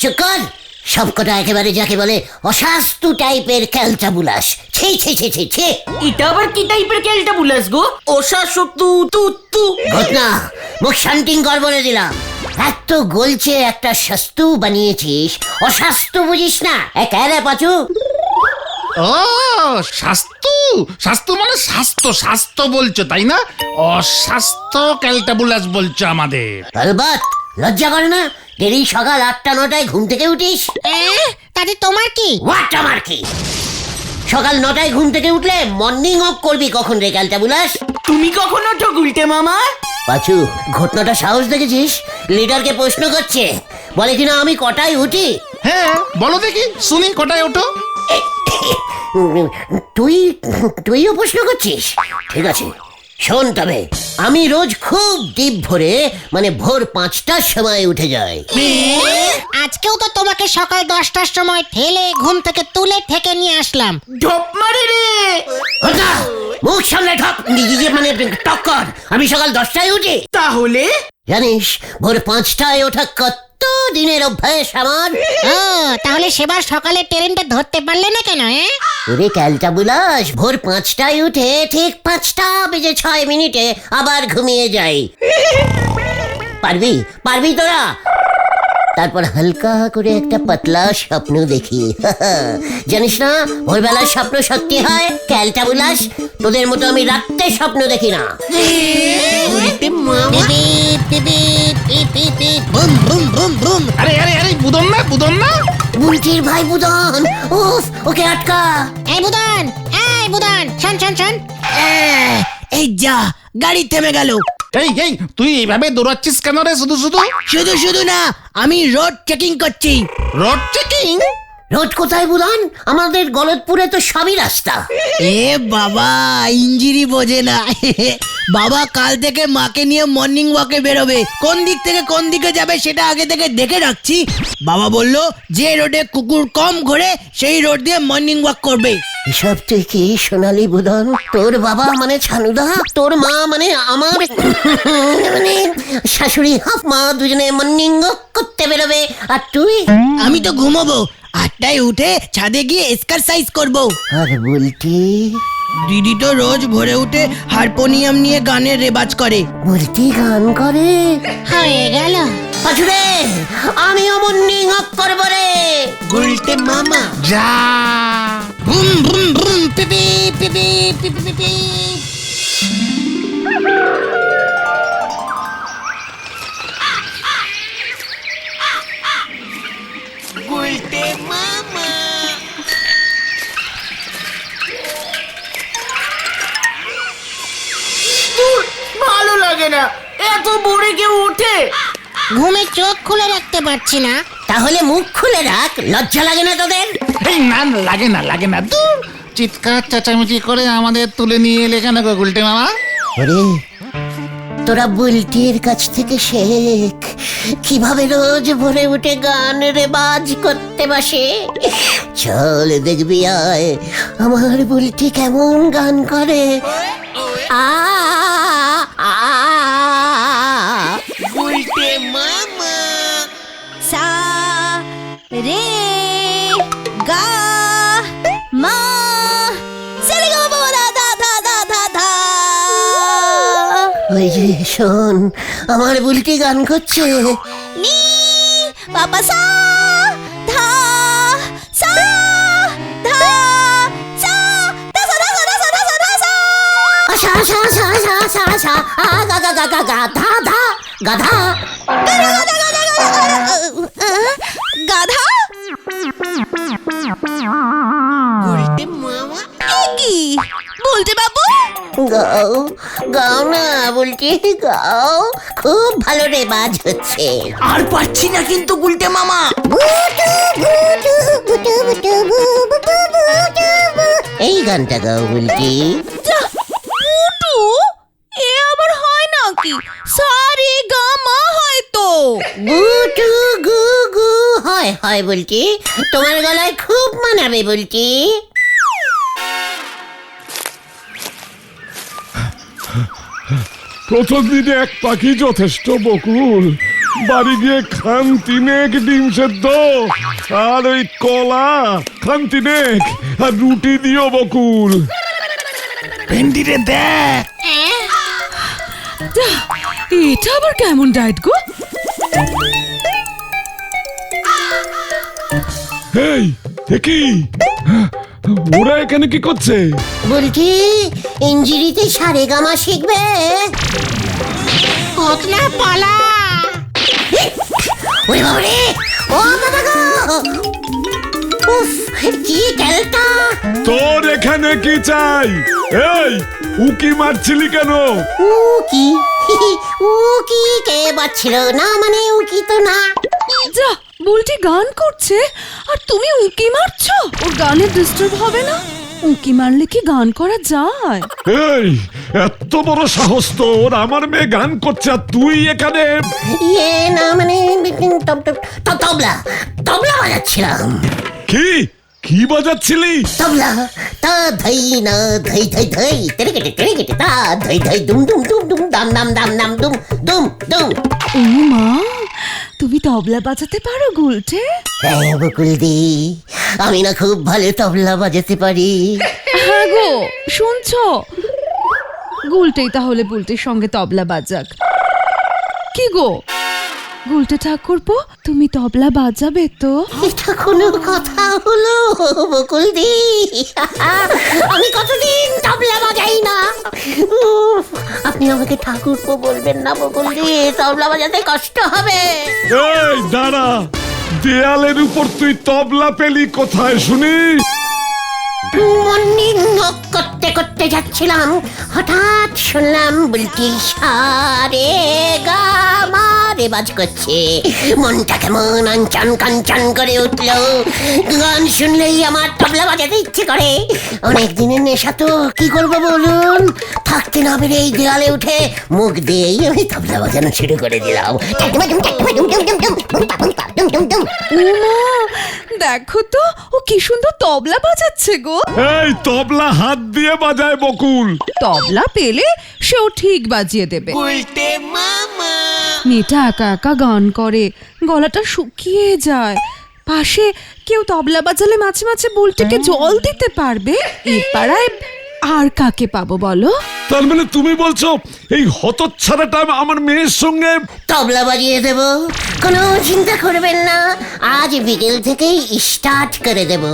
চুকর সবকটা একেবারে যাকে বলে অশাস্তু টাইপের ক্যালটাবুলাস। ছি ছি ছি ছি ছি। এটা আবার কি টাইপের ক্যালটাবুলাস গো? অশাস্তু তু তু। ঘটনা মুখ শান্তিং কর বলে দিলাম। এত গলছে একটা শাস্তু বানিয়েছিস, অশাস্তু বুঝিস না? একেবারে পাচু। ও স্বাস্থ্য, স্বাস্থ্য মানে স্বাস্থ্য, স্বাস্থ্য বলছো তাই না? অস্বাস্থ্য ক্যালটাবুলাস বলছো আমাদের। আলবাত লজ্জা করে না? ডেলি সকাল 8টা-9টায় ঘুম থেকে উঠিস। তাতে তোমার কি? হোয়াট আমার কি? সকাল 9টায় ঘুম থেকে উঠলে মর্নিং ওয়াক করবি কখন রে ক্যালটাবুলাস? তুমি কখন ওঠো গুলটে মামা? পাচু ঘটনাটা সাহস দেখেছিস? লিডারকে প্রশ্ন করছে, বলে কিনা আমি কটায় উঠি। হ্যাঁ বলো দেখি শুনি, কটায় ওঠো? তুইও প্রশ্ন করছিস? ঠিক আছে শোন, তবে আমি রোজ খুব ডিপ ভোরে মানে ভোর 5টার সময় উঠে যাই। আজকেও তো তোমাকে সকাল 10টার সময় ঠেলে ঘুম থেকে তুলে ঠেকে নিয়ে আসলাম। ঢপ মারে রে। ঘটনা মুখ সামনে ঠক মানে টক্কর। আমি সকাল 10টায় উঠি। তাহলে জানিস ভোর 5টায় ওঠা কত দিনের অভ্যাস আমার। ও তাহলে সেবার সকালে ট্রেনটা ধরতে পারলে না কেন? ওরে ক্যালটাবুলাস, ভোর 5টায় উঠে ঠিক 5টা বেজে 6 মিনিটে আবার ঘুমিয়ে যাই। পারবি পারবি তোরা? তারপর হালকা করে একটা পাতলা স্বপ্ন দেখি। জানিস না ভোরবেলার স্বপ্ন সত্যি হয় ক্যালটাবুলাস? তোদের মতো আমি রাত্রে স্বপ্ন দেখি না। আরে আরে আরে বুদন না, বুদন না। বুলটির ভাই বুদন, উফ ওকে আটকা। এই বুদন, এই বুদন, শোন শোন শোন। এই যা, গাড়ি থেমে গেল। এই এই তুই এইভাবে দৌড়াচ্ছিস কেন রে শুধু শুধু? শুধু শুধু না, আমি রোড চেকিং করছি। Road checking? রোড কোথায় বুদন? আমাদের গলতপুরে তো সবই রাস্তা। এ বাবা, ইঞ্জিরি বোঝে না। বাবা কাল থেকে মাকে নিয়ে মর্নিং ওয়াকে বেরোবে। কোন দিক থেকে কোন দিকে যাবে সেটা আগে থেকে দেখে রাখছি। বাবা বলল যে রোডে কুকুর কম ঘোরে সেই রোড দিয়ে মর্নিং ওয়াক করবে। এসব তুই কি সোনালি বুদন? তোর বাবা মানে ছানুদা, তোর মা মানে আমার মানে শাশুড়ি হাফ মা, দুজনে মর্নিং ওয়াক করতে বেরোবে আর তুই? আমি তো ঘুমোবো, 8টায় উঠে ছাদে গিয়ে এক্সারসাইজ করব। আর বলতি? দিদি তো রোজ ভোরে উঠে হারমোনিয়াম নিয়ে গানের রেওয়াজ করে। বলতি গান করে? হয়ে গেল। পাছুরে আমিও মর্নিং ওয়াক করবো রে। গুলটে মামা যা। বুম বুম বুম পিপি পিপি পিপি পিপি। গুলটে মামা। ভালো লাগে না, এত ভোরে কেউ ওঠে? ঘুমে চোখ খুলে রাখতে পারছি না। তাহলে মুখ খুলে রাখ, লজ্জা লাগে না তোদের? এই না লাগে না, লাগে না। দূর, চিৎকার চেঁচামেচি করে আমাদের তুলে নিয়ে এলে কেন গো গুলটে মামা? ওরে তোরা বুলটির কাছ থেকে শেখ কিভাবে রোজ ভোরে উঠে গান রেবাজ করতে বসে। চল দেখবি আয় আমার বুলটি কেমন গান করে। আ আ গুলটে মামা। सा रे गा मा सा रे गा मा धा धा धा धा धा धा। ওই যে শোন আমার বুলটি গান করছে। नी पापा सा धा सा धा सा धा सा धा सा धा सा धा सा धा सा। আশা আশা আশা আশা আশা আশা আ গা গা গা গা গা ধা ধা গাধা। গাধা? গুলটে মামা। কি বলতে বাবু? গাও গাও না বলছি, গাও খুব ভালো রেবাজ হচ্ছে। আর পারছি না কিন্তু গুলটে মামা। এই গানটা গাও বলছি। মুটু, এ আবার হয় নাকি? সারে গা মা হয় তো। গুটু গু গু হয় হয় বলছি, তোমার গলায় খুব মানাবে বলছি। প্রথম দিনে এক পাখি যথেষ্ট বকুল, বাড়ি গিয়ে খান তিনেক ডিম সেদ্ধ আর ওই কলা খান তিনেক আর রুটি দিও বকুল। ভেন্ডি রে দেখ, এটা আবার কেমন ডায়েট গো? এই কি ওরা এখানে কি করছে? বলছি ইঞ্জিরিতে সারেগামা শিখবে। কোতলা পালা। ওরে বাবারে, ও বাবা গো, উফ কি ক্যালটা। তোর এখানে কি চাই? এই উকি মারছিলি কেন? উকি উকি কে বাচ্ছিল না, মানে উকি তো না। যা, বুলটি গান করছে আর তুমি উঁকি মারছো। ওর গানে ডিস্টার্ব হবে না? উঁকি মারলে কি গান করা যায়? এই এত বড় সাহস তোর, আমার মেয়ে গান করছে আর তুই এখানে? ইয়ে না মানে তবলা তবলা বাজাচ্ছিলাম। কি কি বাজাচ্ছিলি? তবলা তা ধই না ধই ধই ধই তেরে কেটে তা ধই ধই দুম দুম দুম দুম দাম দাম দাম দাম দুম দুম দুম। ও মা, তুমি তবলা বাজাতে পারো গুলটে? হ্যাঁ বকুলদি, আমি না খুব ভালো তবলা বাজাতে পারি। হ্যাঁ গো, শুনছো? গুলটেই তাহলে বুলটির সঙ্গে তবলা বাজাক। কি গো গুলটে ঠাকুরপো, তুমি তবলা বাজাবে তো? এটা কোনো কথা হলো বকুলদি? আমি কতদিন তবলা বাজাই না। উফ, আপনি আমাকে ঠাকুরপো বলবেন না বকুলদি, তবলা বাজাতে কষ্ট হবে। এই দাঁড়া, দেয়ালের উপর তুই তবলা পেলি কোথায় শুনি? মর্নিং ওয়াক করতে করতে যাচ্ছিলাম, হঠাৎ শুনলাম বুলটি সারে গা মা রেবাজ করছে। মনটা কেমন আনচান কাঞ্চান করে উঠলো। গান শুনলেই আমার তবলা বাজাতে ইচ্ছে করে। অনেক দিনের নেশা তো, কি করবো বলুন? থাকতে না পেরে এই দেয়ালে উঠে মুখ দিয়েই আমি তবলা বাজানো শুরু করে দিলাম। উমা, দেখো তো ও কি সুন্দর তবলা বাজাচ্ছে গো। এই তবলা হাত দিয়ে বাজায় বকুল। তবলা পেলে সেও ঠিক বাজিয়ে দেবে। মেয়েটা একা একা গান করে, গলাটা শুকিয়ে যায়। পাশে কেউ তবলা বাজালে মাঝে মাঝে বুলটিকে জল দিতে পারবে। এই পাড়ায় আর কাকে পাবো বলো? তার মানে তুমি বলছো এই হতচ্ছাড়াটা আমার মেয়ের সঙ্গে? তবলা বাজিয়ে দেব, কোনো চিন্তা করবেন না। আজ বিকেল থেকেই স্টার্ট করে দেব।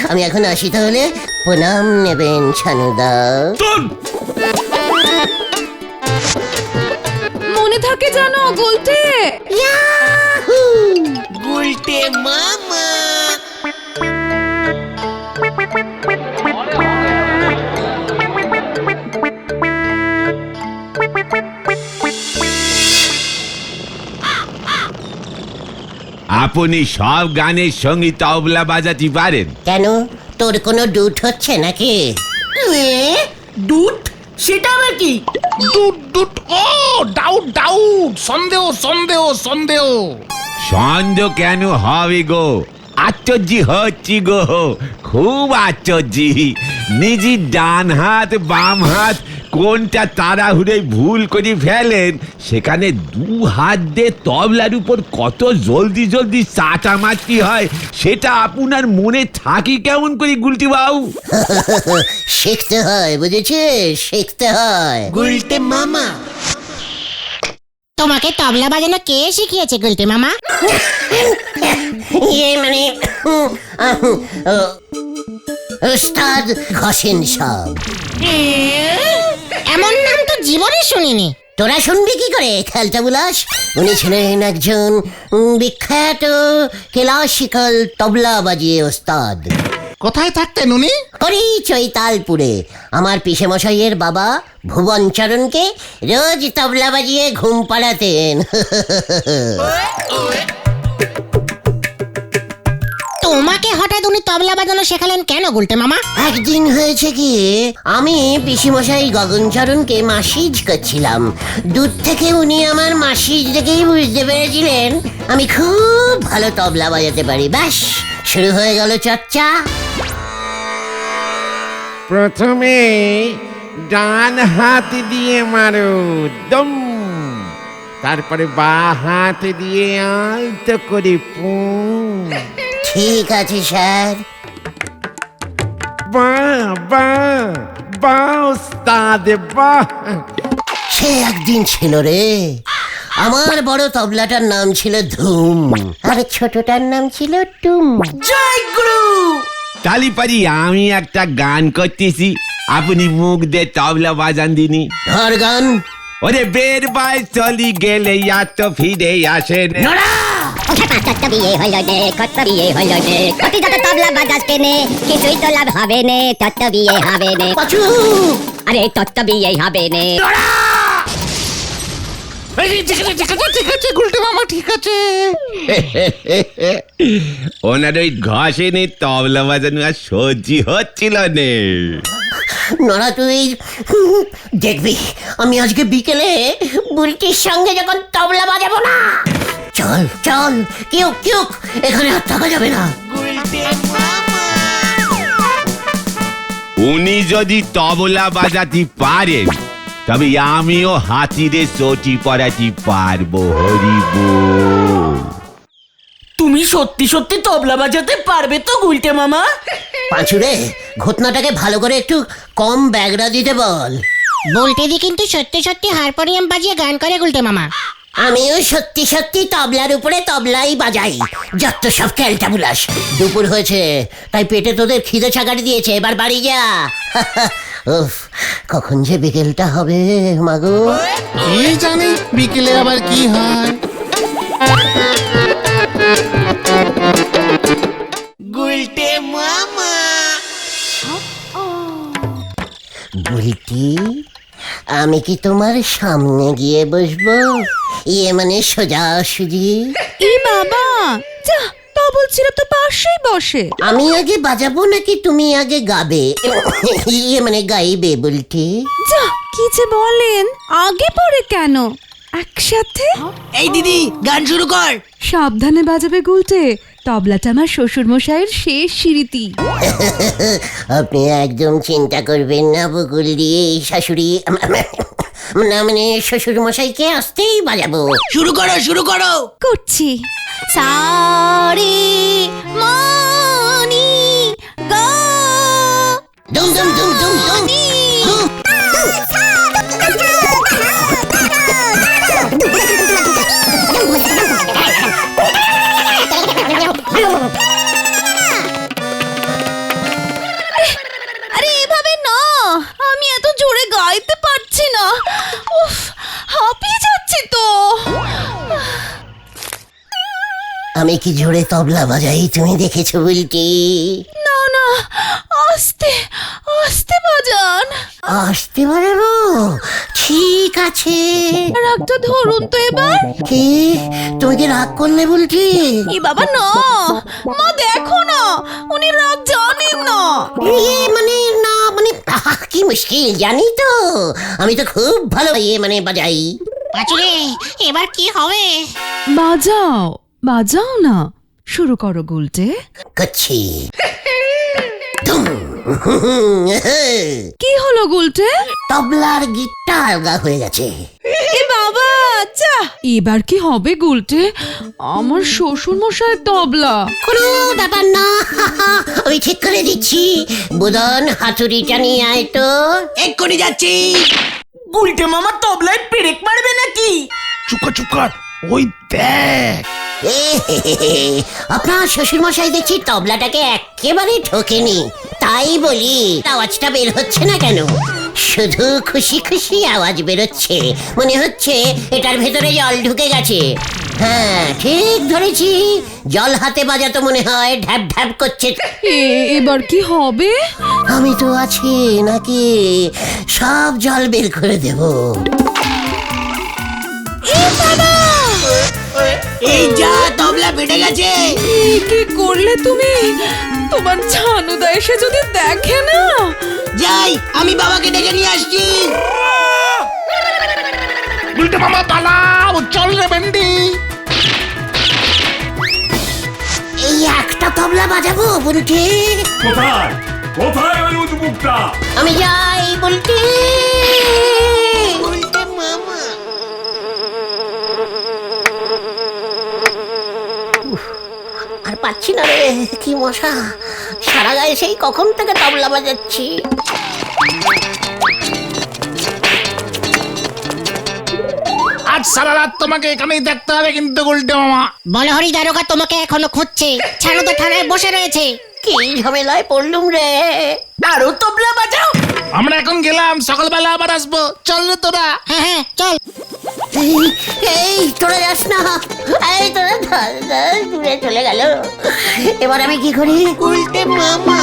আমি এখন আসি তাহলে, প্রণাম নেবেন ছানুদা। তোর মনে থাকে জানো গুলটে? ইয়াহু! আপনি সব গানের সঙ্গে তবলা বাজাতে পারেন? কেন, তোর কোনো ডুট হচ্ছে নাকি? দুধ? সেটা আবার কি? দুট দুট, ও ডাউট ডাউট, সন্দেহ সন্দেহ সন্দেহ। সন্দেহ কেন হবে গো? আশ্চর্য হচ্ছি গো, খুব আশ্চর্য। নিজের ডান হাত বাম হাত কোনটা তাড়াহুড়ে ভুল করে ফেলেন, সেখানে দু হাত দিয়ে তবলার উপর কত জলদি জলদি চাটা মারতে হয় সেটা আপনার মনে থাকি কেমন করে গুলটি বাবু? শিখতে হয়, বুঝেছিস? শিখতে হয়। তোমাকে তবলা বাজানো কে শিখিয়েছে গুলটে মামা? ইয়ে মানে উস্তাদ ঘসেন সব। এমন নাম তো জীবনে শুনিনি। তোরা শুনবি কি করে খেলটা বুলাস? উনি ছিলেন একজন বিখ্যাত ক্লাসিক্যাল তবলা বাজিয়ে ওস্তাদ। কোথায় থাকতেন উনি? করি চৈতালপুরে। আমার পিসে মশাইয়ের বাবা ভুবনচরণকে রোজ তবলা বাজিয়ে ঘুম পাড়াতেন। তোমাকে হঠাৎ উনি তবলা বাজানো শেখালেন কেন গুলটে মামা? একদিন হয়েছে কি, আমি পিসিমশাই গগনচরণকে মাসিজ করছিলাম। দূর থেকে উনি আমার মাসিজ দেখেই বুঝতে পেরেছিলেন আমি খুব ভালো তবলা বাজাতে পারি। ব্যাস শুরু হয়ে গেল চর্চা। প্রথমে ডান হাত দিয়ে মারো দম, তারপরে বা হাত দিয়ে আলতো করে পু। ঠিক আছে স্যার। বাহ বাহ বাহ ওস্তাদ বাহ। সে একদিন ছিল রে, আমার বড় তবলাটার নাম ছিল ধুম, আর ছোটটার নাম ছিল টুম। জয় গুরু। তালিপারি আমি একটা গান করতেছি, আপনি মুখ দিয়ে তবলা বাজান দিনি। ধর গান। ওরে বের বাই চলি গেলে ইয়া তো ফিরে আসে না। বিয়ে হলো রে, কত বিয়ে হলো রে, কত যত তবলা বাজাস কেনে, কিছুই তো লাভ হবে নে, তত বিয়ে হবে নে, পাচু, আরে তত বিয়ে হবে নে। ঠিক আছে গুলটে মামা, ঠিক আছে। ওনার ওই ঘষেনে তবলা বাজানো আর সহ্যি হচ্ছিল নে। নড়া তুই দেখবি আমি আজকে বিকেলে বুলটির সঙ্গে যখন তবলা বাজাবো না। চল চল, কেউ কেউ এখানে আর থাকা যাবে না। উনি যদি তবলা বাজাতে পারেন তবে আমিও হাতিরে চটি পড়াতে পারবো। হরিব, তুমি সত্যি সত্যি তবলা বাজাতে পারবে তো গুলটে মামা? পাঁচুরে, ঘটনাটাকে ভালো করে একটু কম ব্যাগরা দিতে বল। বুলটেদি কিন্তু সত্যি সত্যি হারমোনিয়াম বাজিয়ে গান করে গুলটে মামা। আমিও সত্যি সত্যি তবলার উপরে তবলাই বাজাই। যত সব ক্যালটা বুলাস। দুপুর হয়েছে, তাই পেটে তোদের খিদে ছাগাড়ি দিয়েছে, এবার বাড়ি যা। উফ, কখন যে বিকেলটা হবে মাগো। কি জানি বিকেলে আবার কি হয়। বুলটি, আমি কি তোমার সামনে গিয়ে বসবো? ইয়ে মানে সোজাসুজি। এ বাবা, যা, তবল ছিল তো পাশেই বসে। আমি আগে বাজাবো নাকি তুমি আগে গাবে? ইয়ে মানে গাইবে বুলটি। যা, কি যে বলেন, আগে পরে কেন, একসাথে। এই দিদি, গান শুরু কর। সাবধানে বাজাবে গুলটে, তবলাটা আমার শ্বশুর মশাইয়ের শেষ স্মৃতি। আপনি একদম চিন্তা করবেন না বকুল দিয়ে, শাশুড়ি না মানে শ্বশুর মশাইকে আসতেই বাজাবো। শুরু করো, শুরু করো। করছি। সারি মনি গো, দুম দুম দুম দুম দুম। আরে এভাবে না, আমি এত জোরে গাইতে পারছি না, উফ, হাঁপিয়ে যাচ্ছি তো। আমি কি জোরে তবলা বাজাই তুমি দেখেছো বুলটি? না না, আস্তে আস্তে বাজান। আসতে পারবো? ঠিক আছে। রাগটা ধরুন তো এবার। কি, তুমি কি রাগ করলে বুলটি? এ বাবা না, মা দেখো না, উনি রাগ জানেন না। ইয়ে মানে না মানে কি মুশকিল জানি তো, আমি তো খুব ভালো ইয়ে মানে বাজাই। পাচুরে, এবার কি হবে? বাজাও, বাজাও না, শুরু করো গুলটে। করছি। কি হলো গুলটে? তবলার গিটটা আলগা হয়ে গেছে। এ বাবা, যা, এবার কি হবে গুলটে? আমার শ্বশুর মশাই তবলা। কোনো ব্যাপার না, আমি ঠিক করে দিচ্ছি। বুদন, হাতুড়িটা নিয়ে আয় তো। এক্ষুনি যাচ্ছি। গুলটে মামা তবলায় পেরেক মারবে নাকি? চুপ কর, চুপ কর, ওই দেখ। আপনার শ্বশুর মশাই দেখছি তবলাটাকে একেবারে ঠকেনি, তাই বলি আওয়াজটা বের হচ্ছে না কেন? শুধু খুশি খুশি আওয়াজ বেরোচ্ছে, মনে হচ্ছে এটার ভেতরে জল ঢুকে গেছে। হ্যাঁ ঠিক ধরেছি, জল হাতে বাজাতো মনে হয়, ঢ্যাপ ঢ্যাপ করছে। এবার কি হবে? আমি তো আছি নাকি, সব জল বের করে দেব। এই যা, তবলা ফেটে গেছে। কি করলে তুমি? তোমার ছানুদা এসে যদি দেখে না। যাই, আমি বাবাকে ডেকে নিয়ে আসছি। গুলটে মামা পালাও, চল রে বেন্ডি। এই একটা তবলা বাজাবো বুলটি। কোথায় কোথায় ওই উদ্মুকটা? আমি যাই বুলটি। পাচ্ছি না রে, কি মশা, সারা গায়ে সেই কখন থেকে তবলা বাজাচ্ছি। আজ সারা রাত তোমাকে এখানেই থাকতে হবে কিন্তু গুলটে মামা। বলহরি দারোগা তোমাকে এখনো খুঁজছে, ছানু তো থানায় বসে রয়েছে। কি ঝামেলায় পড়লুম রে। আরো তবলা বাজাও। আমরা এখন গেলাম, সকালবেলা আবার আসবো। চল রে তোরা। হ্যাঁ হ্যাঁ চল। এই তোরা যাস না, এই তোরা দূরে চলে গেল। এবার আমি কি করি? উল্টে মামা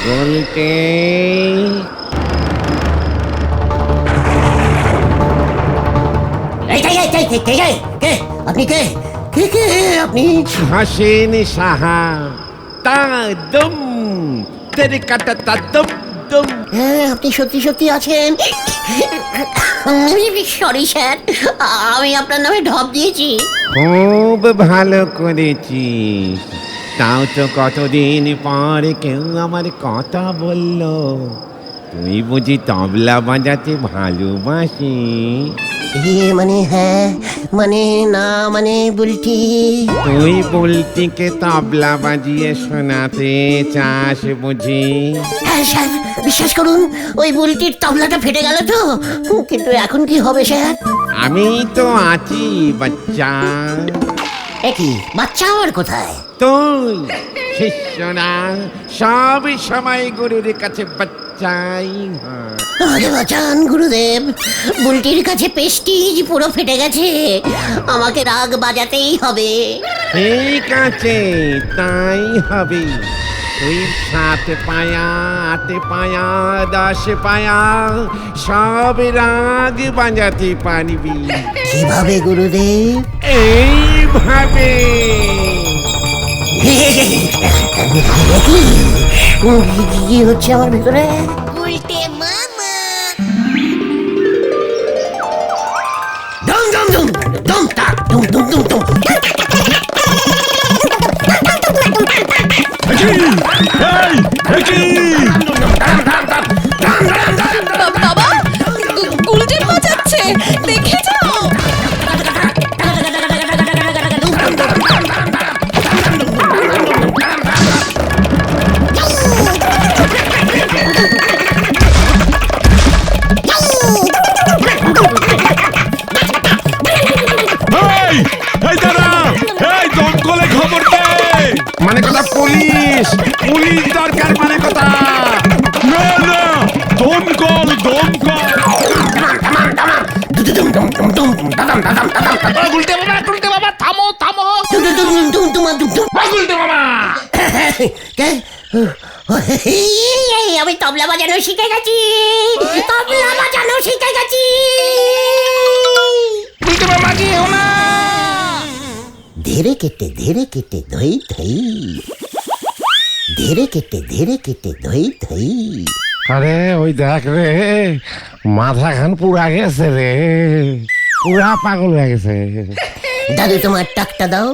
বলতে কে আপনি? কে কে কে আপনি? হাসেন সাহা তা দম তেরে কাটা তা দম দম। হ্যাঁ, আপনি সত্যি সত্যি আছেন? সরি স্যার, আমি আপনার নামে ঢপ দিয়েছি। খুব ভালো করেছিস। তাও তো কতদিন পর কেউ আমার কথা বলল। তুই বুঝি তবলা বাজাতে ভালোবাসিস? মানে হ্যাঁ, মানে না, মানে বুলটি। তুই বুলটিকে তবলা বাজিয়ে শোনাতে চাস বুঝি? হ্যাঁ স্যার, বিশ্বাস করুন, ওই বুলটির তবলাটা ফেটে গেল তো। কিন্তু এখন কি হবে স্যার? আমি তো আছি বাচ্চা। একই বাচ্চা আমার কোথায়? তুই শিষ্যরা সব সময় গুরুর কাছে বাচ্চাই হয়। আমাকে বাঁচান গুরুদেব, বুলটির কাছে পেস্টিজ পুরো ফেটে গেছে, আমাকে রাগ বাজাতেই হবে। ঠিক আছে, তাই হবে। তুই 7 পায়া 8 পায়া 10 পায়া সব রাগ বাজাতে পারবি। কিভাবে গুরুদেব? এইভাবে। কি হচ্ছে আমার ভিতরে? উল্টে মামা। ডম ডম ডম ডম টা ডম ডম ডম ডম। বাবা, গুলটে বাজাচ্ছে, দেখে যাও। এই দাঁড়া, এই দমকলে খবর দে। মানে কথা পুলিশ, পুলিশ দরকার মানে কথা। না না, দমকল দমকল। গুলটে মামা থামো থামো। গুলটে মামা আমি তবলা বাজানো শিখে গেছি, তবলা বাজানো শিখে গেছি। গুলটে মামা কি হলো? ধীরে কেটে ধই ধই, ধীরে কেটে ধই ধই। আরে ওই দেখ রে, মাথা খান পুরা গেছে রে, পুরা পাগল হয়ে গেছে। দাদু তোমার টাকটা দাও।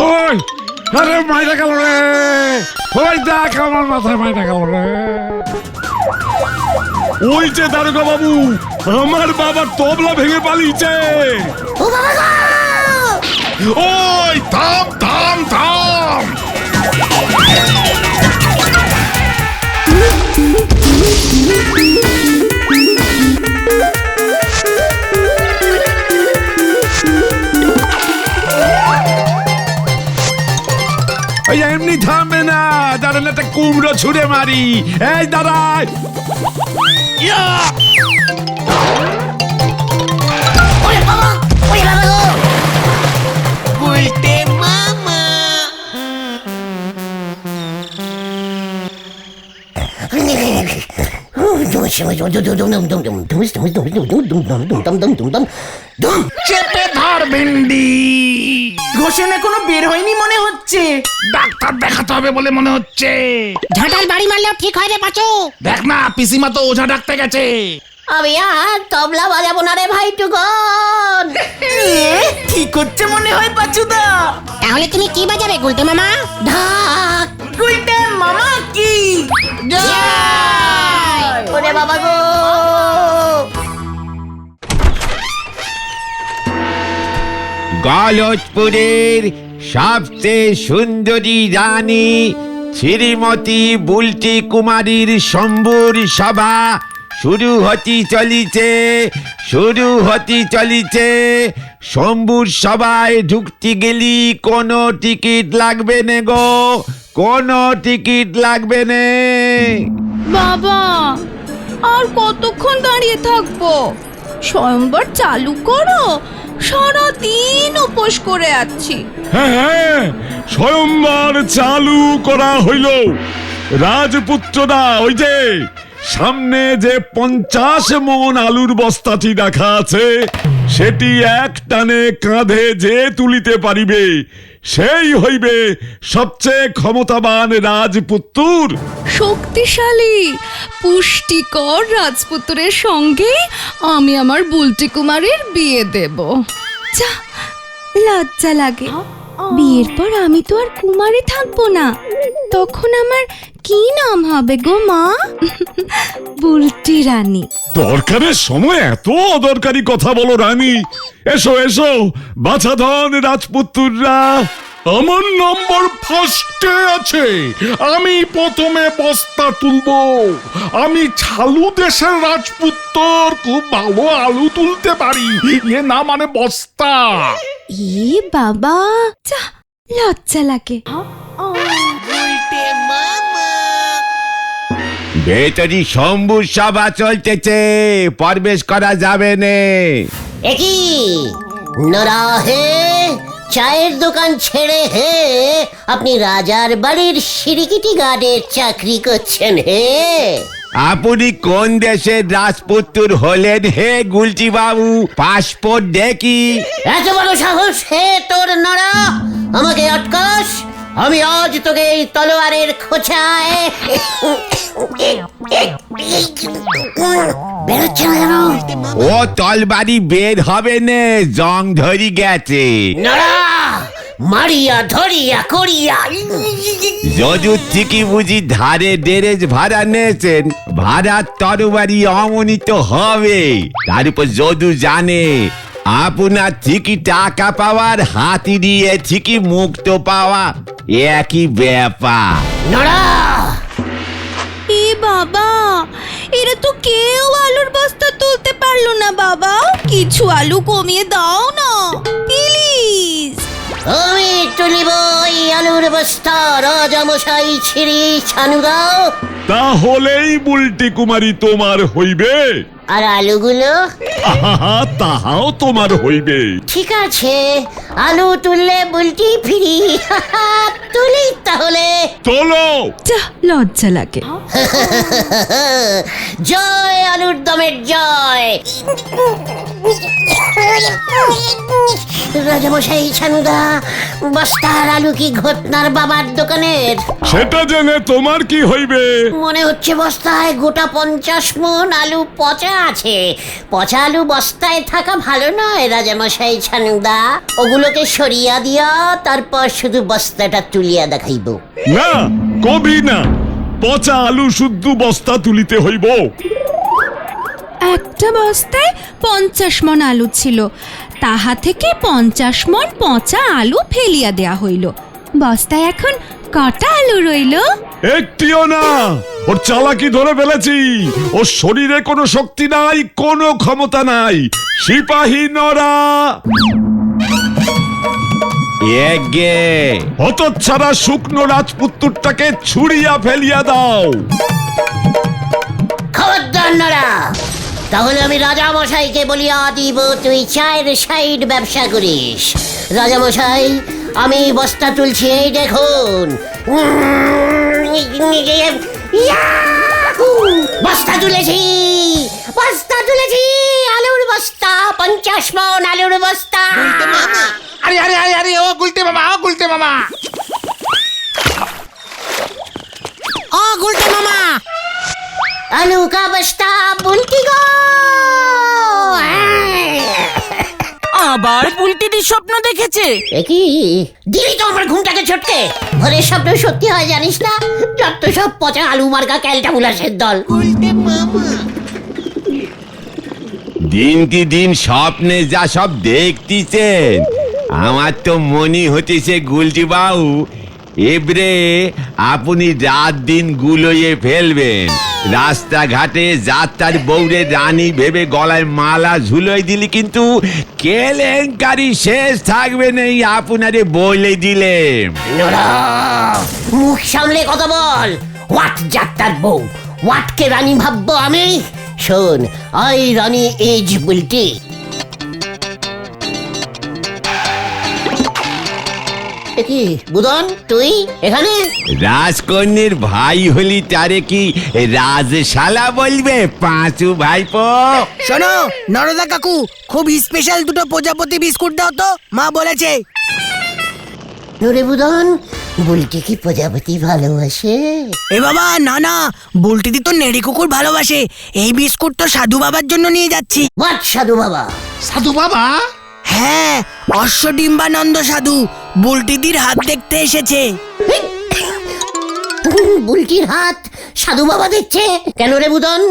ওই, আরে মাইরা গেল রে। ওই দেখ, আমার মাথায় মাইরা গেল রে। ওই যে দারোগা বাবু, আমার বাবার তবলা ভেঙে পালিয়েছে। ও বাবা গো! ওই থাম থাম থাম। এই এমনি থামবে না, দাঁড়ান একটা কুমড়ো ছুঁড়ে মারি। এই দাঁড়ায়। ওরে বাবা, ওরে বাবা গো! উল্টে মামা। চেপে ধর ভিন্ডি। ঘোষণা এখনো বের হয়নি মনে হচ্ছে। ডাক্তার দেখাতে হবে বলে মনে হচ্ছে। ঝাঁটাল বাড়ি মারলেও ঠিক হয় রে পাচু। দেখ না, পিসিমা তো ওঝা ডাকতে গেছে। আমি আর তবলা বাজাবো না রে ভাই টুকন। কি করছে মনে হয় পাচুদা? তাহলে তুমি কি বাজাবে গুলটে মামা? ঢাক। উল্টে মামা ওরে বাবা গো! গলতপুরের সবচেয়ে সুন্দরী রানী শ্রীমতী বুলটি কুমারীর শম্ভুর সভা শুরু হতে চলিছে। শম্ভুর সভায় ঢুকতে গেলি কোনো টিকিট লাগবে না গো, কোনো টিকিট লাগবে না। বাবা আর কতক্ষণ দাঁড়িয়ে থাকবো? স্বয়ংবর চালু করো, সারাদিন উপোস করে আছি। হ্যাঁ, স্বয়ংবর চালু করা হইল। রাজপুত্ররা, ওই যে সামনে যে 50 মণ আলুর বস্তাটি রাখা আছে, সেটি এক টানে কাঁধে যে তুলিতে পারিবে, সেই হইবে সবচেয়ে ক্ষমতাবান রাজপুত্র। শক্তিশালী পুষ্টিকর রাজপুত্রের সঙ্গে আমি আমার বুলটি কুমারের বিয়ে দেব। যা, লজ্জা লাগে। বিয়ের পর আমি তো আর কুমারী থাকবো না। তখন আমার কি নাম হবে গো মা? বুলটি রানী। দরকারের সময় এত অদরকারি কথা বলো রানী। এসো এসো বাছাধন রাজপুত্ররা। আমার নম্বর ফার্স্টে আছে। আমি প্রথমে বস্তা তুলবো। আমি ছালু দেশের রাজপুত্র, খুব ভালো আলু তুলতে পারি। এ না মানে বস্তা। এ বাবা, যা, লজ্জা লাগে। ভেতরি শম্ভুর সভা চলতেছে, প্রবেশ করা যাবে না। একই নরা হে, চায়ের দোকান ছেড়ে হে আপনি রাজার বাড়ির সিরিকিটি গার্ডের চাকরি করছেন হে? আপনি কোন দেশের রাজপুত্র হলেন হে গুলটি বাবু? পাসপোর্ট দেখি। এত বড় সাহস হে তোর নরা, আমাকে আটকাস? আমি আজ তোকে এই তলোয়ারের খোঁচায় বেরোচ্ছে না যেন। ও তলবারি বের হবে না, জং ধরি গেছে। নরা, মারিয়া ধরিয়া করিয়া যদুর থেকে বুঝি ধারে ডেরেজ ভাড়া নিয়েছেন, ভাড়ার তরবারি অমনিত হবে। তার উপর যদু জানে আপনার থেকে টাকা পাওয়ার, হাতি দিয়ে থেকে মুক্ত পাওয়া একই ব্যাপার। নরা, এ বাবা, এরা তো কেউ আলুর বস্তা তুলতে পারলো না বাবা। কিছু আলু কমিয়ে দাও না প্লিজ। আমি তুলিব এই আলুর বস্তা, রাজামশাই ছিড়ি ছানু দাও। তাহলেই বুলটি কুমারী তোমার হইবে। আর আলুগুলো? আহা, তাহাও তোমার হইবে। ঠিক আছে, আলু তুললে বুলটি ফিরি। তুলি তাহলে। চলো। যা, লজ্জা লাগে। জয় আলুর দমের জয়। রাজামশাই ছানুদা, বস্তার আলু কি ঘটনার বাবার দোকানের? সেটা জেনে তোমার কি হইবে? মনে হচ্ছে বস্তায় গোটা 50 মণ আলু পচা আছে। পচা আলু বস্তায় থাকা ভালো নয় রাজামশাই ছানুদা। ওগুলোকে সরিয়া দিয়া তারপর শুধু বস্তাটা তুলিয়া দেখাইব। না, কবি না। পচা আলু শুদ্ধ বস্তা তুলিতে হইব। একটা বস্তায় 50 মণ আলু ছিল, তাহা থেকে 50 মণ পচা আলু ফেলিয়া দেয়া হইল। বস্তায় এখন কটা আলু রইল? একটিও না। ওর চালাকি ধরে ফেলেছি। ওর শরীরে কোনো শক্তি নাই, কোনো ক্ষমতা নাই। সিপাহী নরা, এগে হতচ্ছাড়া শুকনো রাজপুত্রটাকে ছুড়িয়া ফেলিয়া দাও। খবরদার নরা, তাহলে আমি রাজামশাইকে বলিয়া দিব তুই চায়ের সাইড ব্যবসা করিস। রাজামশাই, আমি বস্তা তুলছি, এই দেখুন। বস্তা তুলেছি, বস্তা তুলেছি, আলুর বস্তা, 50 মণ আলুর বস্তা। আরে আরে আরে আরে, ও গুলটে মামা, ও গুলটে মামা। ও গুলটে মামা, আলু কা বস্তা বুলটি গো। আবার বুলটি বাড়ির স্বপ্ন দেখেছে? কি দিলি তো আমার ঘুমটাকে ছটকে। ভোরের স্বপ্ন সত্যি হয় জানিস না? যত সব পচা আলু মার্কা ক্যালটা বুলাসের দল। দিন কি দিন স্বপ্নে যা সব দেখতেছেন, আমার তো মনে হতেছে গুলটি বাবু এবারে আপনি রাত দিন গুলোয়ে ফেলবেন। রাস্তাঘাটে যাত্রার বউরে রানী ভেবে গলায় মালা ঝুলোয় দিলি কিন্তু কেলেঙ্কারি শেষ থাকবে নেই, আপনারে বলে দিলেন। নোরা, মুখ সামলে কথা বল। হোয়াট যাত্রার বউ, হোয়াটকে রানী ভাববো আমি? শোন, আই রানী এজ বুলটি। কি বুদন তুই এখানে? রাজকন্যের ভাই হলি তারে কি রাজশালা বলবে পাঁচু ভাইপো? শোনো নরদা কাকু, খুব স্পেশাল দুটো প্রজাপতি বিস্কুট দাও তো, মা বলেছে। রে বুদন, বুলটি কি প্রজাপতি ভালোবাসে? এ বাবা না না, বুলটিদি তো নেড়ি কুকুর ভালোবাসে। এই বিস্কুট তো সাধু বাবার জন্য নিয়ে যাচ্ছি। হোয়াট সাধু বাবা? সাধু বাবা? হ্যাঁ, অশ্বডিম্বানন্দ সাধু বুলটিদির হাত দেখতে এসেছে। বুলটির হাত সাধু বাবা দেখছে কেন রে বুদন?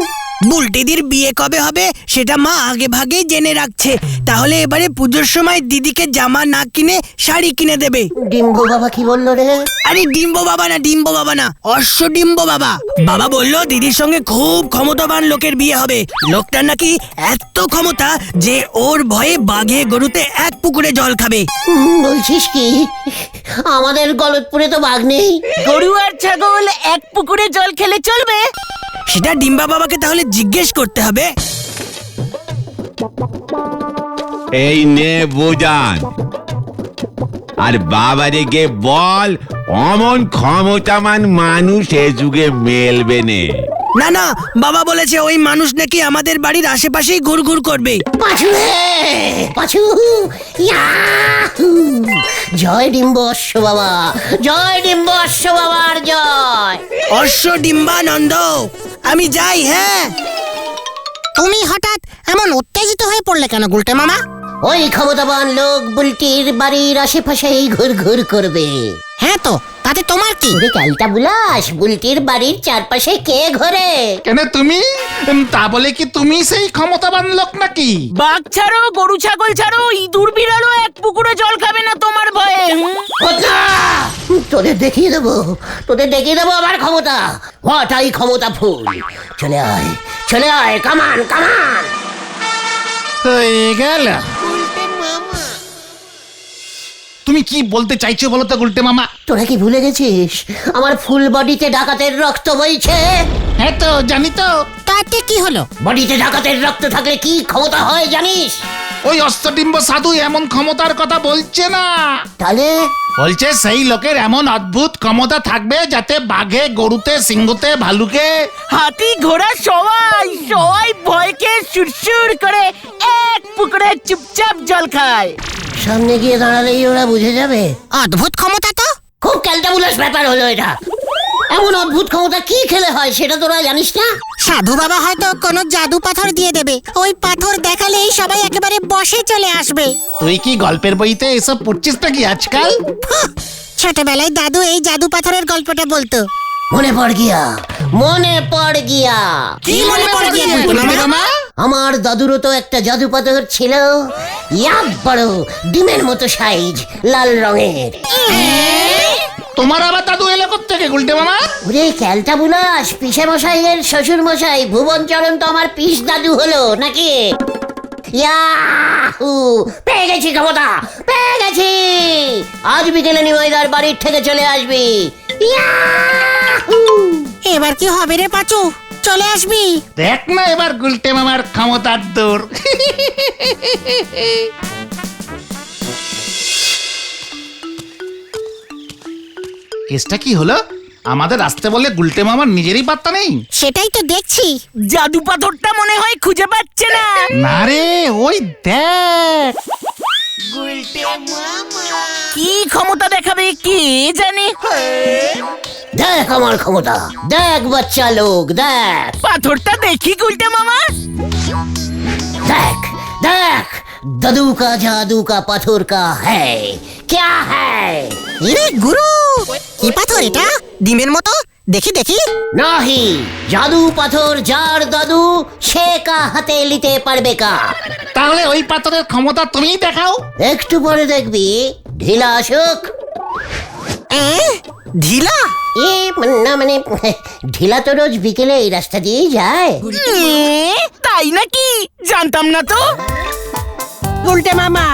বুলটিদির বিয়ে কবে হবে সেটা মা আগে ভাগেই জেনে রাখছে। তাহলে এবারে পুজোর সময় দিদিকে জামা না কিনে শাড়ি কিনে দেবে। ডিম্বু বাবা কি বললো রে? আরে ডিম্ব বাবা না, ডিম্ব বাবা না, অশ্বডিম্ব বাবা। বাবা বললো দিদির সঙ্গে খুব ক্ষমতাবান লোকের বিয়ে হবে। লোকটার নাকি এত ক্ষমতা যে ওর ভয়ে বাঘে গরুতে এক পুকুরে জল খাবে। বলছিস কি? আমাদের গলতপুরে তো বাঘ নেই। গরু আর ছাগল এক পুকুরে জল খেলে চলবে? সেটা ডিম্বা বাবাকে তাহলে জিজ্ঞেস করতে হবে। এই নে বুঝান, আর বাবারে গে বল অমন ক্ষমতামান মানুষ এ যুগে মেলবে নে। না না, বাবা বলেছে ওই মানুষ নাকি আমাদের বাড়ির আশেপাশেই ঘুরঘুর করবে। পাছু রে, পাছু, ইয়াহু! জয় ডিম্ব অশ্ব বাবা, জয় ডিম্ব অশ্ব বাবার জয়। অশ্বডিম্বানন্দ, আমি যাই। হ্যাঁ, তুমি হঠাৎ এমন উত্তেজিত হয়ে পড়লে কেন গুলটে মামা? ওই ক্ষমতাবান লোক বুলটির বাড়ির আশেপাশেই ঘুরঘুর করবে। হ্যাঁ তো, তাতে তোমার কি? ওরে ক্যালটা বুলাস, বুলটির বাড়ির চারপাশে কে ঘোরে? কেন তুমি? তা বলে কি তুমি সেই ক্ষমতাবান লোক নাকি? বাঘ ছাড়ো, গরু ছাগল ছাড়ো, ইঁদুর বিড়ালও এক পুকুরে জল খাবে না তোমার ভয়ে। ওটা! তোদের দেখিয়ে দেবো, তোদের দেখিয়ে দেবো আমার ক্ষমতা। হোয়াট আই ক্ষমতা ফুল। চলে আয়, চলে আয়, কামান কামান। হয়ে গেল। তুমি কি বলতে চাইছো বলো তো গুলটে মামা? তোরা কি ভুলে গেছিস আমার ফুল বডিতে ডাকাতের রক্ত বইছে? হ্যাঁ তো জানি তো। তাতে কি হলো? বডিতে ডাকাতের রক্ত থাকলে কি ক্ষমতা হয় জানিস? ওই অষ্টডিম্ব সাধু এমন ক্ষমতার কথা বলছে না। তাহলে বলছে সেই লোকের এমন অদ্ভুত ক্ষমতা থাকবে যাতে বাঘে গরুতে সিংহতে ভালুকে হাতি ঘোড়া সবাই সবাই ভয়কে সুরসুর করে এক পুকুরে চুপচাপ জল খায়। সামনে গিয়ে দাঁড়ালেই ওরা বুঝে যাবে। অদ্ভুত ক্ষমতা তো। খুব ক্যালটাবুলাস ব্যাপার হলো এটা। এমন অদ্ভুত ক্ষমতা কি খেলে হয় সেটা তোরা জানিস না? সাধু বাবা হয়তো কোনো জাদু পাথর দিয়ে দেবে। ওই পাথর দেখালেই সবাই একেবারে বসে চলে আসবে। তুই কি গল্পের বইতে এসব পড়ছিস নাকি আজকাল? ছোটবেলায় দাদু এই জাদু পাথরের গল্পটা বলতো। মনে পড় গিয়া, মনে পড় গিয়া। কি মনে পড়ে গিয়ে গুলটে মামা? আমার দাদুরও তো একটা জাদু পাথর ছিল, ইয়া বড় ডিমের মতো সাইজ, লাল রঙের। তোমার আবার দাদু এলো থেকে গুলটে মামা? ওরে ক্যালটা বুলাস, পিসে মশাইয়ের শ্বশুর মশাই ভুবন চরণ তো আমার পিস দাদু হলো নাকি? ইয়াহু! পেয়ে গেছি ক্ষমতা, পেয়ে গেছি। আজ বিকেলে নিমাইদার বাড়ির থেকে চলে আসবি। ইয়াহু! এবার কি হবে রে পাচু? চলে আসবি? দেখ না এবার গুলটে মামার ক্ষমতার দূর। কেসটা কি হলো? আমাদের আসতে বলে গুলটে মামার নিজেরই পাত্তা নেই। সেটাই তো দেখছি। জাদু পাথরটা মনে হয় খুঁজে পাচ্ছে না। না রে, ওই দেখ। কি ক্ষমতা দেখাবে কে জানে? দেখ আমার ক্ষমতা, দেখ বাচ্চা লোক, দেখ। পাথরটা দেখি গুলটে মামা। দেখ দেখ दादू का जादू का पत्थर का है क्या है? ইরে গুরু কি পাথর এটা ডিমের মতো দেখি দেখি নাহি জাদু পাথর যার দাদু সে কা হাতে নিতে পারবে কা। তাহলে ওই পাথরের ক্ষমতা তুমিই দেখাও। একটু পরে দেখবি ঢিলা আসুক। ঢিলা না মানে ঢিলা তো রোজ বিকেলে এই রাস্তা দিয়ে যায়। তাই নাকি? জানতাম না তো। গুলটে মামা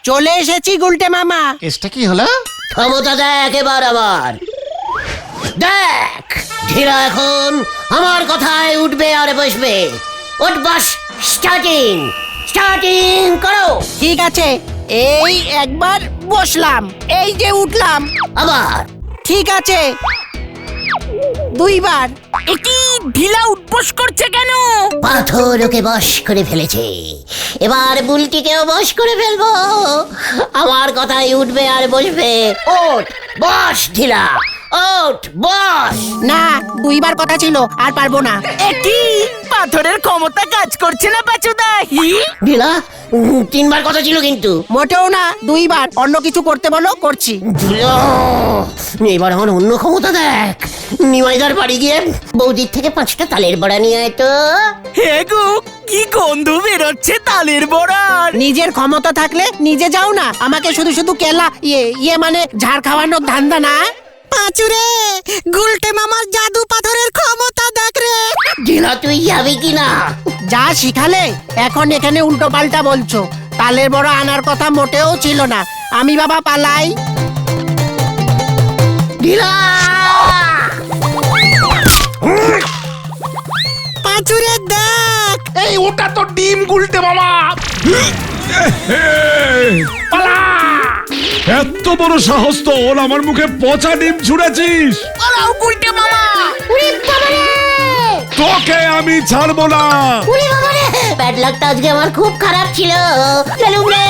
চলে এসেছি গুলটে মামা। কেসটা কি হলো? ক্ষমতা দেখ এবার আবার দেখ। ঢিলা এখন আমার কথায় উঠবে আর বসবে। ওঠ বস, স্টার্টিং স্টার্টিং করো। ঠিক আছে এই একবার বসলাম, এই যে উঠলাম। আবার ঠিক আছে দুইবার। একি ঢিলা উঠবোস করছে কেন? পাথর ওকে বশ করে ফেলেছে, এবার বুলটিকেও বশ করে ফেলবো। আমার কথায় উঠবে আর বসবে। ওঠ বস ঢিলা, ওঠ বস। না দুইবার কথা ছিল আর পারবো না। একি পাথরের ক্ষমতা কাজ করছে না পাচুদা? ঢিলা তিনবার কথা ছিল কিন্তু। মোটেও না দুইবার। অন্য কিছু করতে বলো করছি। ঢিলা, এবার আমার অন্য ক্ষমতা দেখ। নিমাইদার বাড়ি গিয়ে বৌদির থেকে 5টা তালের বড়া নিয়ে আয় তো। হে গো কি গন্ধ বেরোচ্ছে তালের বড়ার। নিজের ক্ষমতা থাকলে নিজে যাও না, আমাকে শুধু শুধু কেলা ইয়ে মানে ঝাড় খাওয়ানোর ধান্দা না। পাঁচুরে গুলটে মামার জাদু পাথরের ক্ষমতা দেখ রে। ঢিলা তুই যাবি কিনা? যা শিখালে এখন এখানে উল্টো পাল্টা বলছো। তালের বড় আনার কথা মোটেও ছিল না। আমি বাবা পালাই। ঢিলা পাঁচুরে দেখ। এই ওটা তো ডিম গুলটে মামা। পালা! এত বড় সাহস তোর, আমার মুখে পচা ডিম ছুঁড়েছিস? পালাও গুলটে মামা। উড়ি বাবারে, তোকে আমি ছাড়বো না। উড়ি বাবারে, ব্যাড লাকটা আজকে আমার খুব খারাপ ছিল। চলুন রে।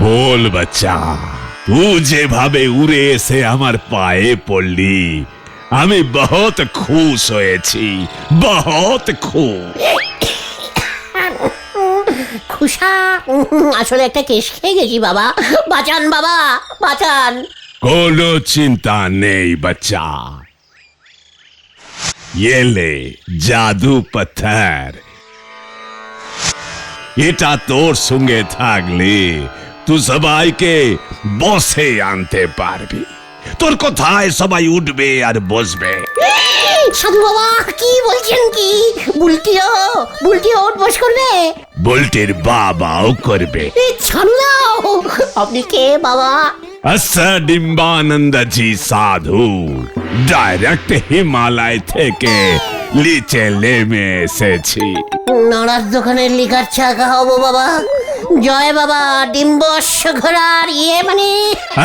বল বাচ্চা, তুই যেভাবে উড়ে এসে আমার পায়ে পড়লি আমি বহুত খুশ হয়েছি, বহুত খুশ। খুশা আসলে একটা কেস খেয়ে গেছি বাবা। বাঁচান বাবা বাঁচান। কোনো চিন্তা নেই বাচ্চা, ये ले জাদু পাথর। এটা তোর সঙ্গে থাকলে তুই সবাইকে বসে আনতে পারবি। তোর কথায় সবাই উঠবে আর বসবে। সাধু বাবা কি বলছেন কি? বুলটিও উঠ বস করবে? বুলটির বাবাও করবে। ছাড়ু দাও। আপনি কে বাবা? আচ্ছা ডিম্বানন্দ জি সাধু, ডাইরেক্ট হিমালয় থেকে লিচে নেমে এসেছি। নাড়ার দোকানের লিকার চা খাওয়াবো বাবা। জয় বাবা ডিম্ব অশ্ব ঘোড়ার মানে।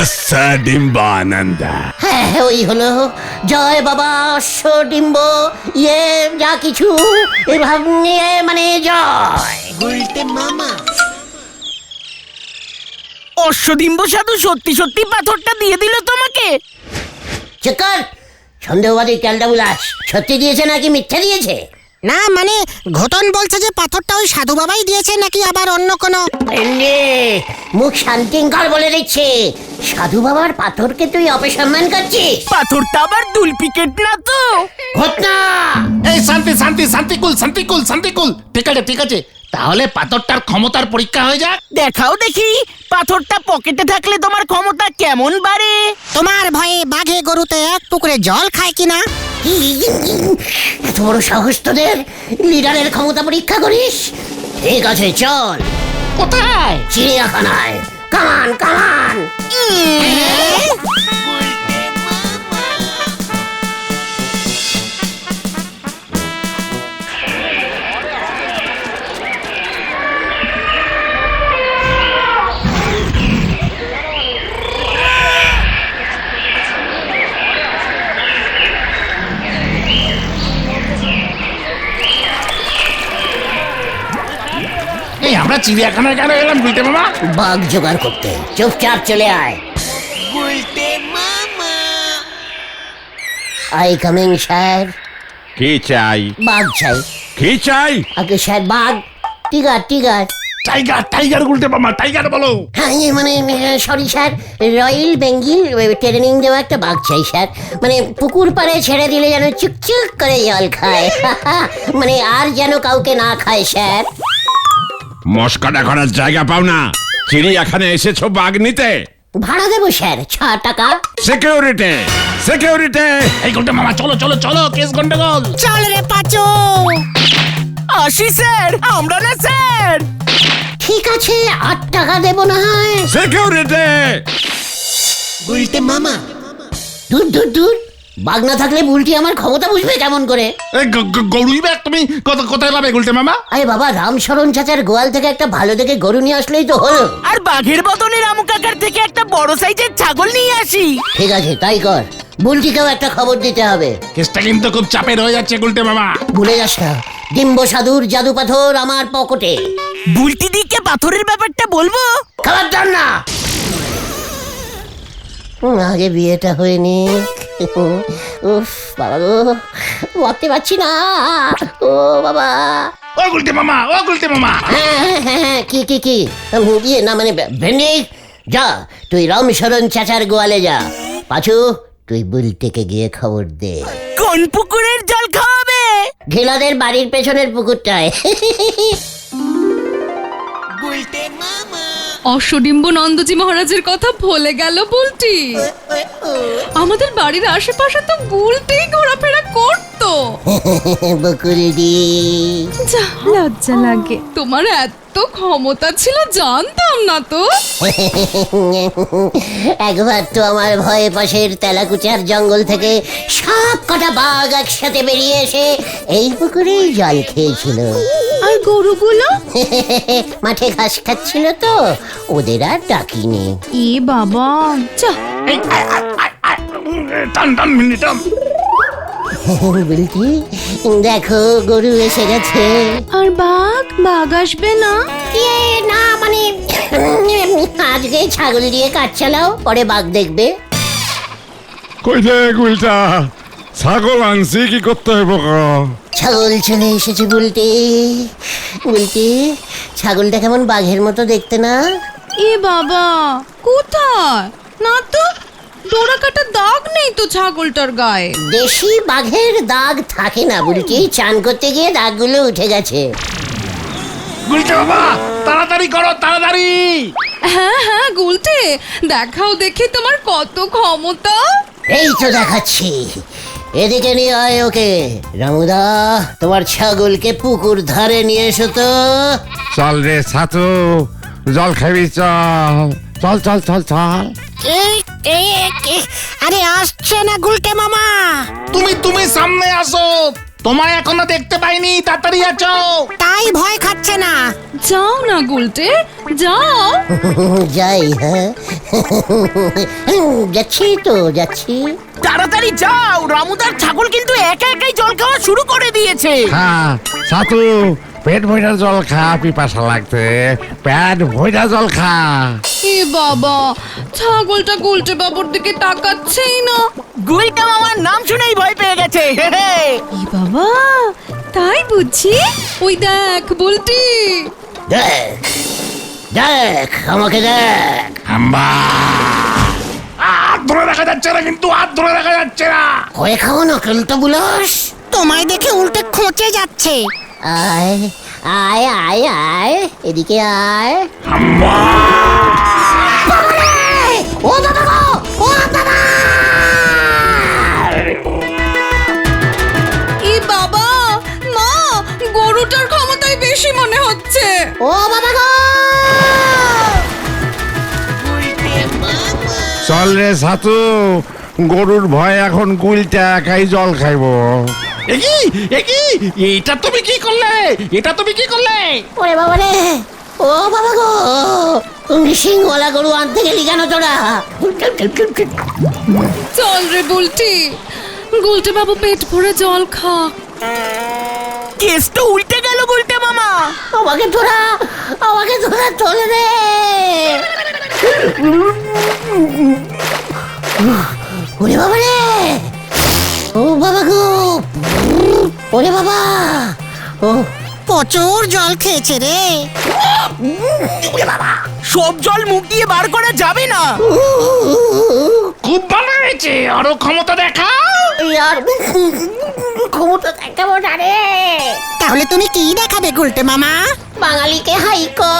আচ্ছা ডিম্বানন্দ। হ্যাঁ ওই হলো জয় বাবা অশ্ব ডিম্ব যা কিছু এভাবে মানে জয়। গুলটে মামা অশ্বডিম্ব সাধু সত্যি সত্যি পাথরটা দিয়ে দিল তোমাকে? চেকার সন্দেহবাদী ক্যালটা বুলাস, সত্যি দিয়েছে নাকি মিথ্যে দিয়েছে? না মানে ঘটন বলছে যে পাথরটা ওই সাধু বাবাই দিয়েছে নাকি আবার অন্য কোনো। মুখ শান্তিঙ্কর বলে দিচ্ছে। সাধু বাবার পাথরকে তুই অপসম্মান করছিস? পাথরটা আবার দুলপিকেট না তো? ঘটনা এই শান্তি শান্তি শান্তিকুল শান্তিকুল শান্তিকুল। ঠিক আছে ঠিক আছে, তাহলে পাথরটার ক্ষমতার পরীক্ষা হয়ে যাক। দেখাও দেখি পাথরটা পকেটে থাকলে তোমার ক্ষমতা কেমন বাড়ে। তোমার ভয়ে বাঘে গরুতে এক পুকুরে জল খায় কিনা। এত বড় সাহস তোদের, লিডারের ক্ষমতা পরীক্ষা করিস? ঠিক আছে চল। কোথায়? চিড়িয়াখানায়। কামান কামান। এই আমরা চিড়িয়াখানায় কেন এলাম গুলটে মামা? বাঘ জোগাড় করতে। চুপচাপ চলে আয়। I coming sir. কি চাই? বাঘ চাই। কি চাই? আগে স্যার বাঘ, টিগার টিগার। টাইগার টাইগার গুলটে মামা টাইগার বলো। হ্যাঁ মানে sorry sir, royal Bengal training দেওয়া একটা বাঘ চাই স্যার। মানে পুকুর পাড়ে ছেড়ে দিলে যেন চুকচুক করে জল খায়। মানে আর যেন কাউকে না খায় স্যার। মস্কাটা করার জায়গা পাও না, চিড়িয়াখানে এসেছো বাঘ নিতে? ভাড়া দেবো স্যার 6 টাকা। Security security. এই গুলটে মামা চলো চলো চলো, কেস গন্ডগোল। চল রে পাঁচু। আসি স্যার, আমরা না স্যার। ঠিক আছে 8 টাকা দেবো না হয়। সিকিউরিটি। উল্টে মামা। দূর দূর দূর, বাঘ না থাকলে বুলটি আমার ক্ষমতা বুঝবে কেমন করে? এই গরুই ব্যাগ তুমি কোথায় পাবে গুলটে মামা? আরে বাবা, রামশরণ চাচার গোয়াল থেকে একটা ভালো দেখে গরু নিয়ে আসলেই তো হলো। আর বাঘের বদলে রামু কাকার থেকে একটা বড় সাইজের ছাগল নিয়ে আসি। ঠিক আছে তাই কর, বুলটিকেও একটা খবর দিতে হবে। কেসটা কিন্তু খুব চাপের হয়ে যাচ্ছে গুলটে মামা। ভুলে যাস না, ডিম্ব সাধুর জাদু পাথর আমার পকেটে। বুলটি দিকে পাথরের ব্যাপারটা বলবো? খবরদার না। আগে বিয়েটা হয়নি। উফ বাবা গো, ভাবতে পারছি না। ও বাবা। ও গুলটে মামা, ও গুলটে মামা। হ্যাঁ, কি কি কি ইয়ে না মানে ভেন্ডি, যা তুই রামশরণ চাচার গোয়ালে যা। পাঁচু, তুই বুলটিকে গিয়ে খবর দে। কোন পুকুরের জল খাওয়াবে? ঘিলাদের বাড়ির পেছনের পুকুরটায়। অশ্বডিম্ব নন্দজি মহারাজের কথা ভুলে গেল বুলটি। আমাদের বাড়ির আশেপাশে তো বুলটি ঘোরাফেরা করতো। বকুলদি, যা লজ্জা লাগে, তোমার এত ক্ষমতা ছিল জানতাম না তো। একবার তো আমার ভয়ে পাশের তেলাকুচার জঙ্গল থেকে সব কটা বাঘ একসাথে বেরিয়ে এসে এই পুকুরেই জল খেয়েছিল। আর গরুগুলো? মাঠে ঘাস খাচ্ছিল তো, ওদের আর ডাকিনি। এ বাবা, যা। এই টান টান মিনি টান। বলছি, দেখো গরু এসে গেছে। আর বাঘ আসবে না? না মানে আজকে ছাগল দিয়ে কাজ চালাও, পরে বাঘ দেখবে। কই দেখ উল্টা, ছাগল আনছি, কি করতে হবে ক? ছাগল চলে এসেছে বুলটি। বুলটি, ছাগলটা কেমন বাঘের মতো দেখতে না? এ বাবা, কোথায়? না তো, ডোরা কাটা দাগ নেই তো ছাগলটার গায়ে। দেশি বাঘের দাগ থাকে না বুলটি, চান করতে গিয়ে দাগগুলো উঠে গেছে। গুলটে মামা তাড়াতাড়ি করো, তাড়াতাড়ি। হ্যাঁ গুলটে, দেখাও দেখি তোমার কত ক্ষমতা। এই তো দেখাচ্ছি, এদিকে নিয়ে আয় ওকে। রামুদা, তোমার ছাগলকে পুকুর ধারে নিয়ে এসো তো। চল রে ছাতু, জল খাবি, চল চল চল চল চল। আরে আসছে না গুলটে মামা। তুমি সামনে আসো, তোমায় এখনো দেখতে পাইনি, তাড়াতাড়ি আছো। তাই ভয় খাচ্ছে না। যাও না গুলটে, যাও। যাই, হ্যাঁ যাচ্ছি তো যাচ্ছি। তাড়াতাড়ি যাও, রামুদার ছাগল কিন্তু একা একাই জল খাওয়া শুরু করে দিয়েছে। হ্যাঁ ছাতু, পেট ভইরা জল খা, পিপাসা লাগছে, পেট ভইরা জল খা। এ বাবা, ছাগলটা গুলটে বাবুর দিকে তাকাচ্ছেই না। গুলটা মামার নাম শুনেই ভয় পেয়ে গেছে। এ বাবা, তাই বুঝছি। ওই দেখ বুলটি। দেখ দেখ, আমাকে দেখ। হাত ধরে দেখা যাচ্ছে না, কিন্তু হাত ধরে দেখা যাচ্ছে না। হয়ে খাও না কেলটা বুলাস। তোমায় দেখে উল্টে খোঁচে যাচ্ছে। আয় আয় আয় আয়, এদিকে আয়। ও বাবা গো, ও বাবা। এ বাবা, মা, গরুটার ক্ষমতাই বেশি মনে হচ্ছে। ও বাবা গো। চল রে ছাতু, গরুর ভয় এখন গুলটা একাই জল খাইবো। এটা তুমি কি করলে? এটা তুমি কি করলে? ওরে বাবা রে, ও বাবা গো, সিংওয়ালা গরু আনতে গেলি কেন তোরা? চল রে বুলটি, গুলটে বাবু পেট ভরে জল খা। কেস তো উল্টে গেল গুলটে মামা। আমাকে তোরা তোলে রে। ওরে বাবা রে, ও বাবা গো, ওরে বাবা, ও প্রচুর জল খেয়েছে রে। সব জল মুখ দিয়ে বার করা যাবে না। খুব ভালো হয়েছে, আরো ক্ষমতা দেখাও। আর ক্ষমতা দেখাবো না রে। তাহলে তুমি কি দেখাবে গুলটে মামা? বাঙালিকে হাইকো